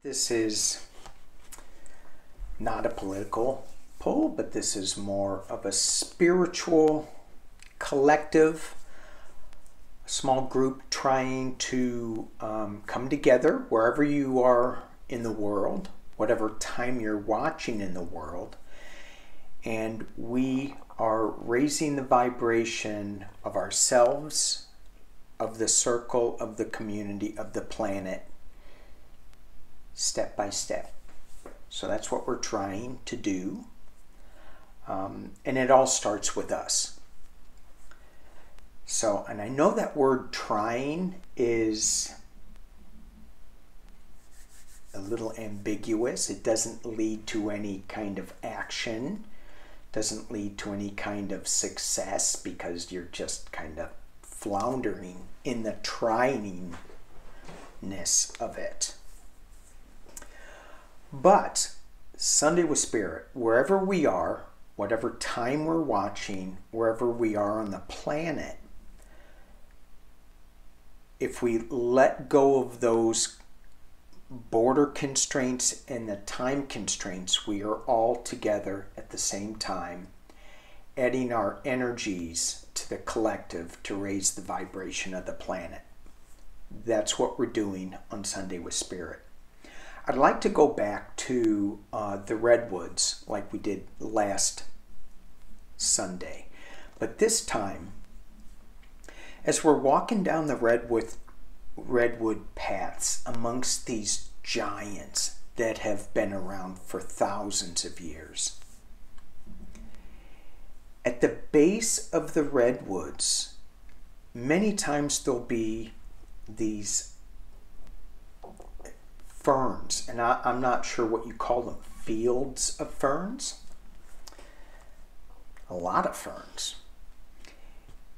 This is not a political poll, but this is more of a spiritual, collective, small group trying to come together wherever you are in the world, whatever time you're watching in the world. And we are raising the vibration of ourselves, of the circle, of the community, of the planet, step by step. So that's what we're trying to do. And it all starts with us. So, and I know that word trying is a little ambiguous. It doesn't lead to any kind of action, doesn't lead to any kind of success, because you're just kind of floundering in the tryingness of it. But Sunday with Spirit, wherever we are, whatever time we're watching, wherever we are on the planet, if we let go of those border constraints and the time constraints, we are all together at the same time, adding our energies to the collective to raise the vibration of the planet. That's what we're doing on Sunday with Spirit. I'd like to go back to the redwoods like we did last Sunday. But this time, as we're walking down the redwood paths amongst these giants that have been around for thousands of years, at the base of the redwoods, many times there'll be these ferns, and I'm not sure what you call them, fields of ferns, a lot of ferns.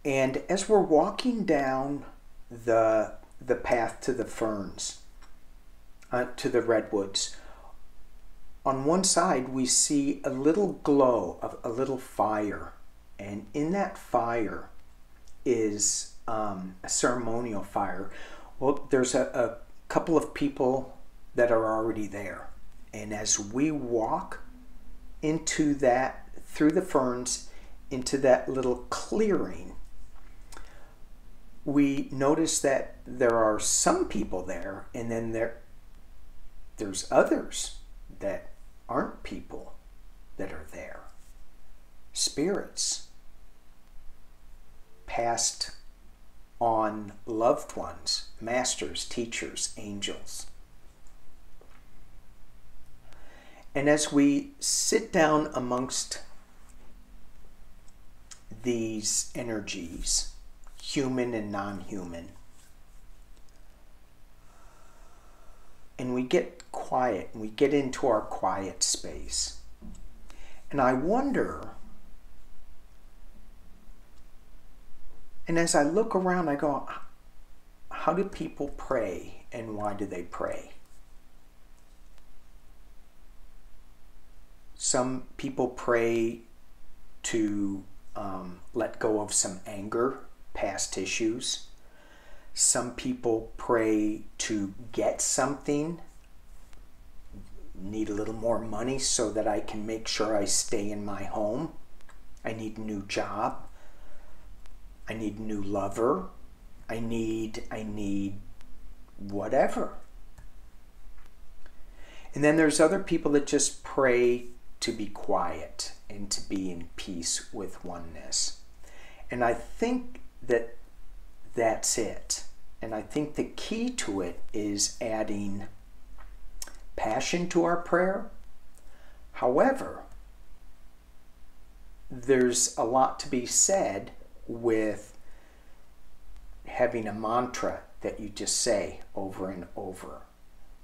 And as we're walking down the path to the ferns, to the redwoods, on one side we see a little glow of a little fire, and in that fire is a ceremonial fire. Well, there's a couple of people that are already there, and as we walk into that, through the ferns, into that little clearing, we notice that there are some people there, and then there's others that aren't people that are there. Spirits passed on loved ones, masters, teachers, angels. And as we sit down amongst these energies, human and non-human, and we get quiet, and we get into our quiet space, and I wonder, and as I look around, I go, how do people pray, and why do they pray? Some people pray to let go of some anger, past issues. Some people pray to get something, need a little more money so that I can make sure I stay in my home. I need a new job. I need a new lover. I need whatever. And then there's other people that just pray to be quiet and to be in peace with oneness. And I think that that's it. And I think the key to it is adding passion to our prayer. However, there's a lot to be said with having a mantra that you just say over and over,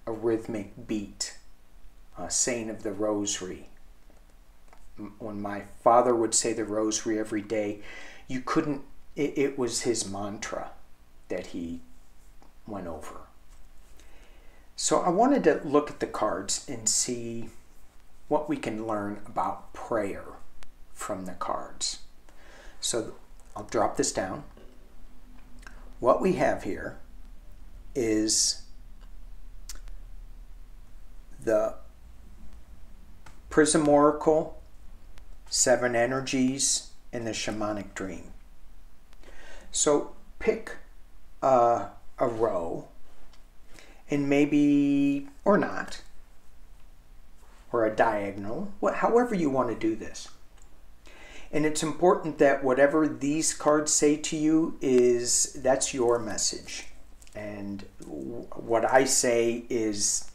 a rhythmic beat, a saying of the rosary. When my father would say the rosary every day, you couldn't, it was his mantra that he went over. So I wanted to look at the cards and see what we can learn about prayer from the cards. So I'll drop this down. What we have here is the Prism Oracle, 7 Energies, and the Shamanic Dream. So pick a row, and maybe, or not, or a diagonal, however you want to do this. And it's important that whatever these cards say to you that's your message. And what I say is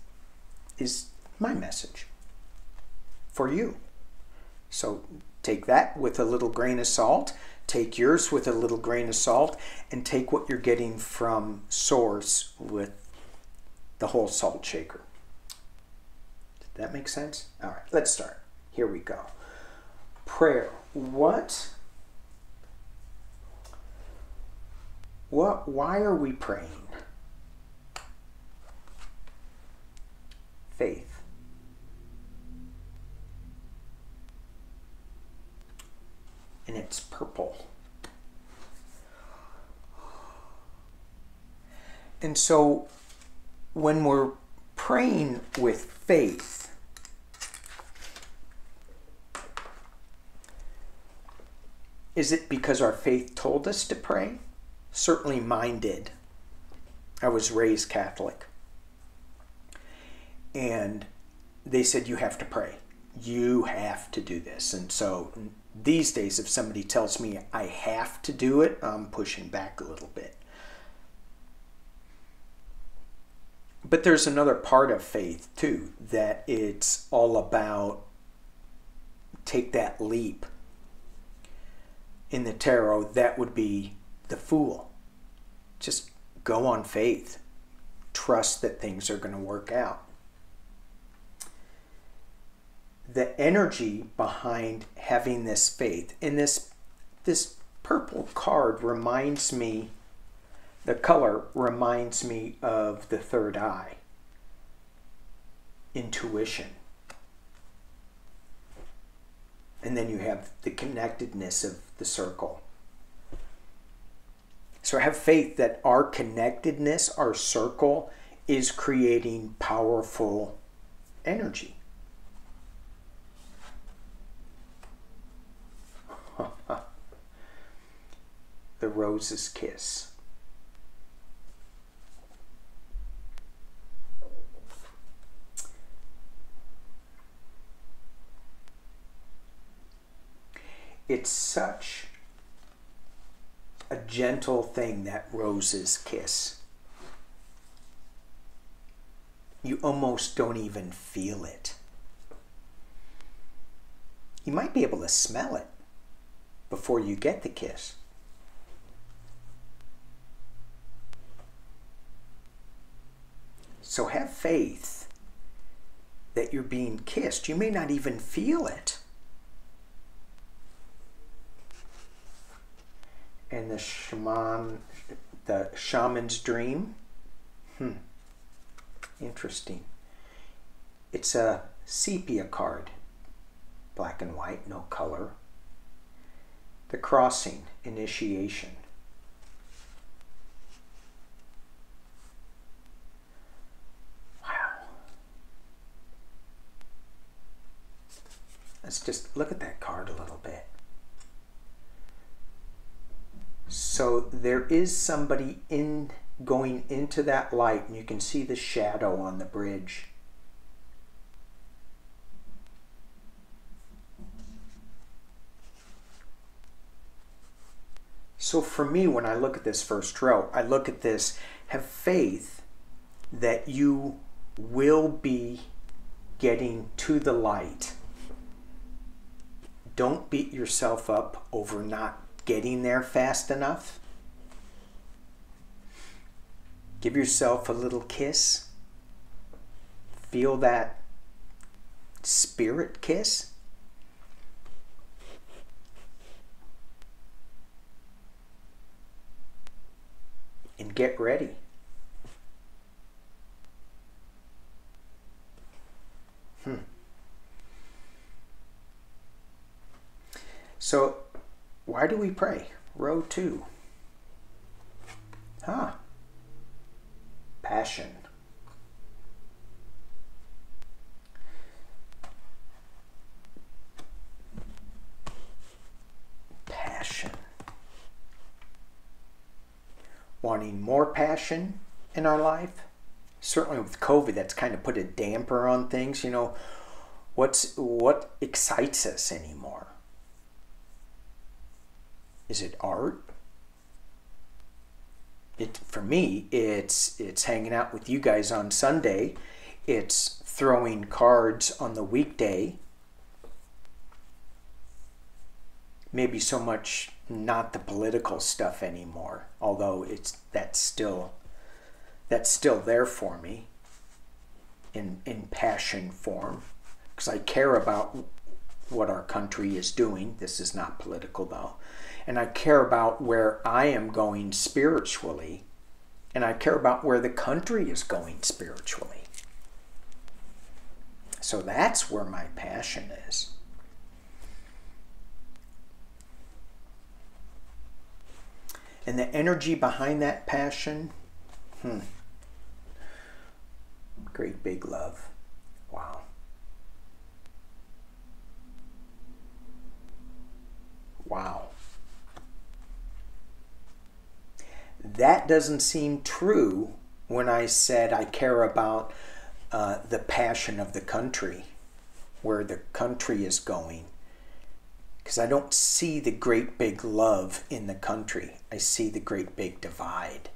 my message for you. So take that with a little grain of salt, take yours with a little grain of salt, and take what you're getting from Source with the whole salt shaker. Did that make sense? All right, let's start. Here we go. Prayer. Why are we praying? Faith. And it's purple. And so when we're praying with faith, is it because our faith told us to pray? Certainly mine did. I was raised Catholic. And they said, you have to pray. You have to do this. And so these days, if somebody tells me I have to do it, I'm pushing back a little bit. But there's another part of faith, too, that it's all about take that leap. In the tarot, that would be the Fool. Just go on faith. Trust that things are going to work out. The energy behind having this faith, and this purple card reminds me, the color reminds me of the third eye. Intuition. And then you have the connectedness of the circle. So have faith that our connectedness, our circle, is creating powerful energy. The rose's kiss. It's such a gentle thing, that rose's kiss. You almost don't even feel it. You might be able to smell it before you get the kiss. So have faith that you're being kissed. You may not even feel it. And the shaman's dream. Interesting. It's a sepia card. Black and white, no color. The crossing, initiation. Wow. Let's just look at that card a little bit. So there is somebody going into that light, and you can see the shadow on the bridge. So for me, when I look at this first row, I look at this, have faith that you will be getting to the light. Don't beat yourself up over not getting there fast enough. Give yourself a little kiss. Feel that spirit kiss. And get ready. So, why do we pray? Row 2. Passion. wanting more passion in our life. Certainly with COVID, that's kind of put a damper on things. You know, what excites us anymore? Is it art? For me, it's hanging out with you guys on Sunday. It's throwing cards on the weekday. Maybe so much not the political stuff anymore, although that's still there for me in passion form, because I care about what our country is doing. This is not political though. And I care about where I am going spiritually, and I care about where the country is going spiritually. So that's where my passion is. And the energy behind that passion, great big love. Wow. Wow. That doesn't seem true when I said I care about the passion of the country, where the country is going. Because I don't see the great big love in the country. I see the great big divide.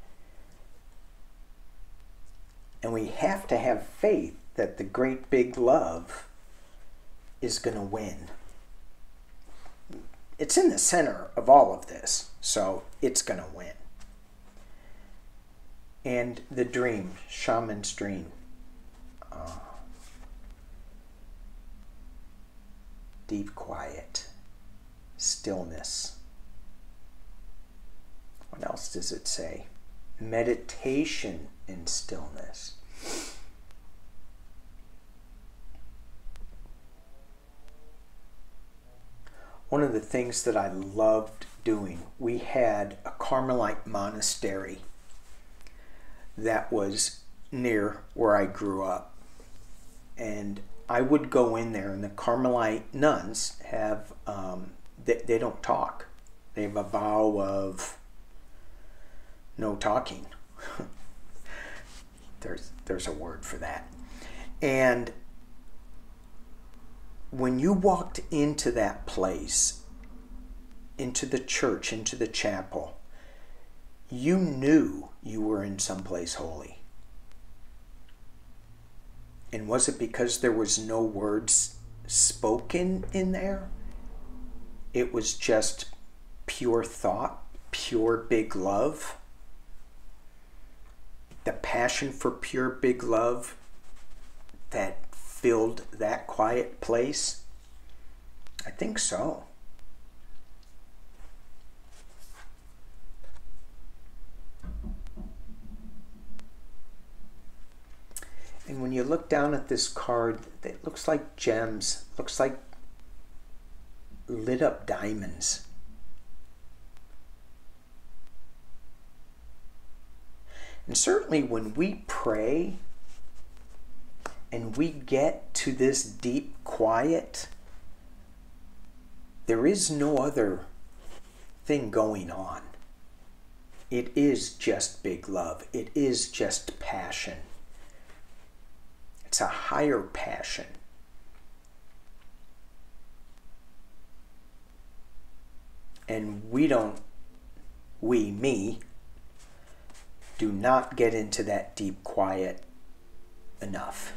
And we have to have faith that the great big love is going to win. It's in the center of all of this, so it's going to win. And the dream, shaman's dream. Deep quiet. Stillness. What else does it say? Meditation in stillness. One of the things that I loved doing, we had a Carmelite monastery that was near where I grew up. And I would go in there, and the Carmelite nuns have, they don't talk. They have a vow of no talking. There's a word for that. And when you walked into that place, into the church, into the chapel, you knew you were in someplace holy. And was it because there was no words spoken in there? It was just pure thought, pure big love. The passion for pure big love that filled that quiet place? I think so. And when you look down at this card, it looks like gems, looks like lit up diamonds. And certainly when we pray and we get to this deep quiet, there is no other thing going on. It is just big love. It is just passion. It's a higher passion. And me, do not get into that deep quiet enough.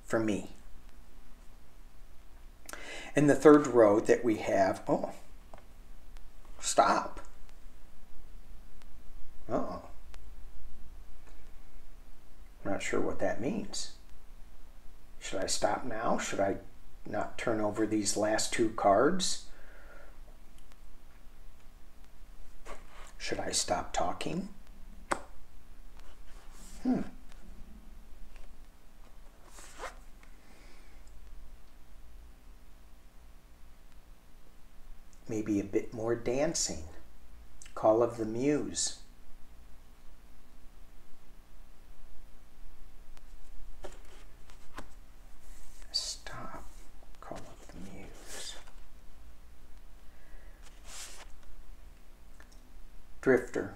For me. And the third row that we have, stop. Uh-oh. I'm not sure what that means. Should I stop now? Should I not turn over these last two cards? Should I stop talking? Maybe a bit more dancing. Call of the Muse. Stop. Call of the Muse. Drifter.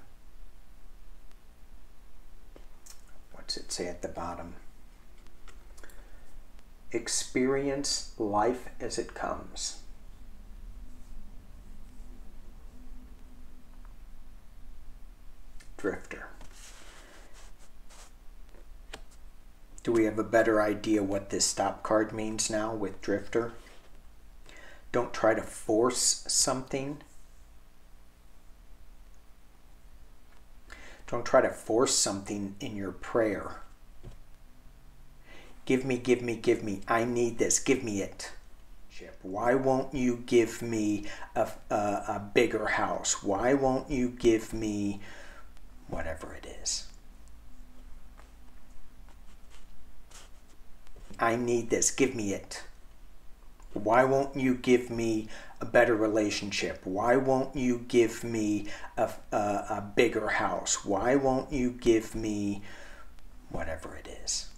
what's it say at the bottom? Experience life as it comes. Drifter. Do we have a better idea what this stop card means now with Drifter? Don't try to force something. Don't try to force something in your prayer. Give me, give me, give me. I need this. Give me it. Why won't you give me a bigger house? Why won't you give me whatever it is? I need this. Give me it. Why won't you give me a better relationship? Why won't you give me a bigger house? Why won't you give me whatever it is?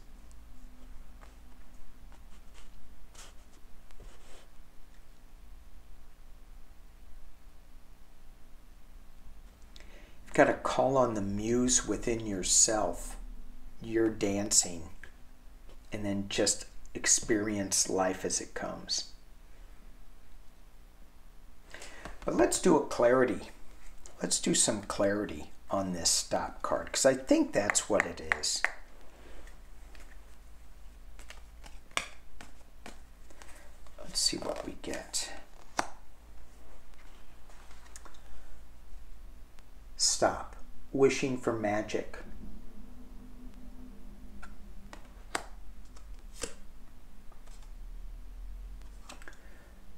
You've got to call on the muse within yourself. You're dancing. And then just experience life as it comes. But let's do a clarity. Let's do some clarity on this stop card, because I think that's what it is. Let's see what we get. Stop. Wishing for magic.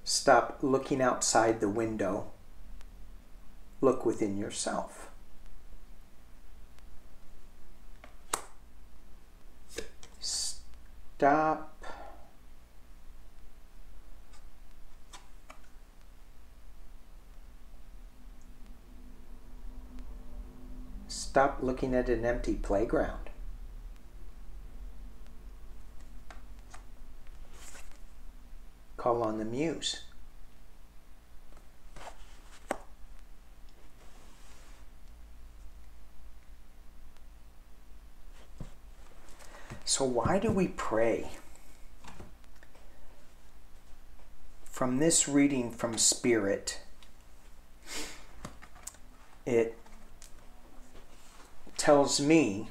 Stop looking outside the window. Look within yourself. Stop looking at an empty playground. Call on the muse. So why do we pray? From this reading from Spirit, it tells me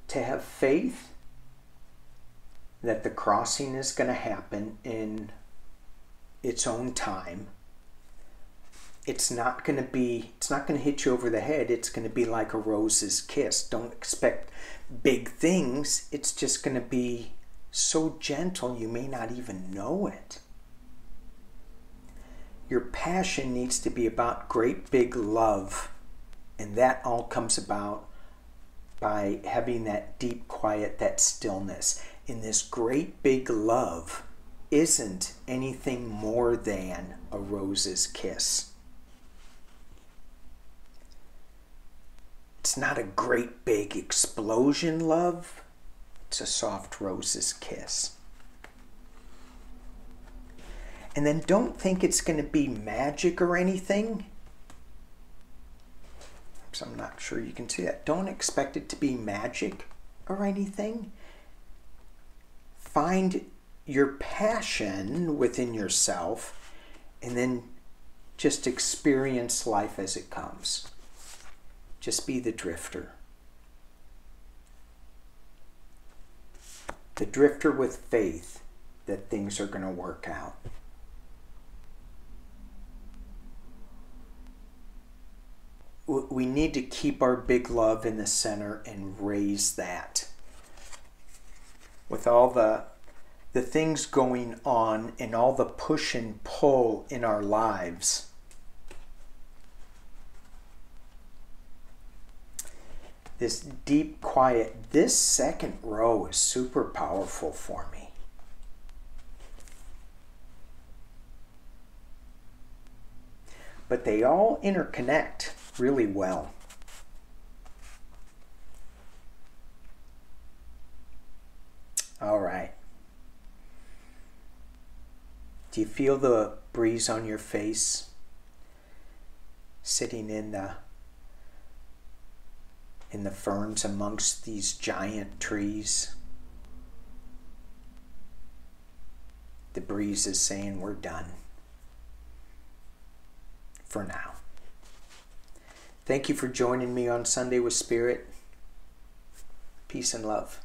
to have faith that the crossing is going to happen in its own time. It's not going to hit you over the head. It's going to be like a rose's kiss. Don't expect big things. It's just going to be so gentle you may not even know it. Your passion needs to be about great big love, and that all comes about by having that deep quiet, that stillness. And this great big love isn't anything more than a rose's kiss. It's not a great big explosion love. It's a soft rose's kiss. And then don't think it's going to be magic or anything. So I'm not sure you can see that. Don't expect it to be magic or anything. Find your passion within yourself and then just experience life as it comes. Just be the drifter. The drifter with faith that things are going to work out. We need to keep our big love in the center and raise that. With all the things going on and all the push and pull in our lives, this deep quiet, this second row is super powerful for me. But they all interconnect really well. All right. Do you feel the breeze on your face? Sitting in the in the ferns amongst these giant trees. The breeze is saying we're done for now. Thank you for joining me on Sunday with Spirit. Peace and love.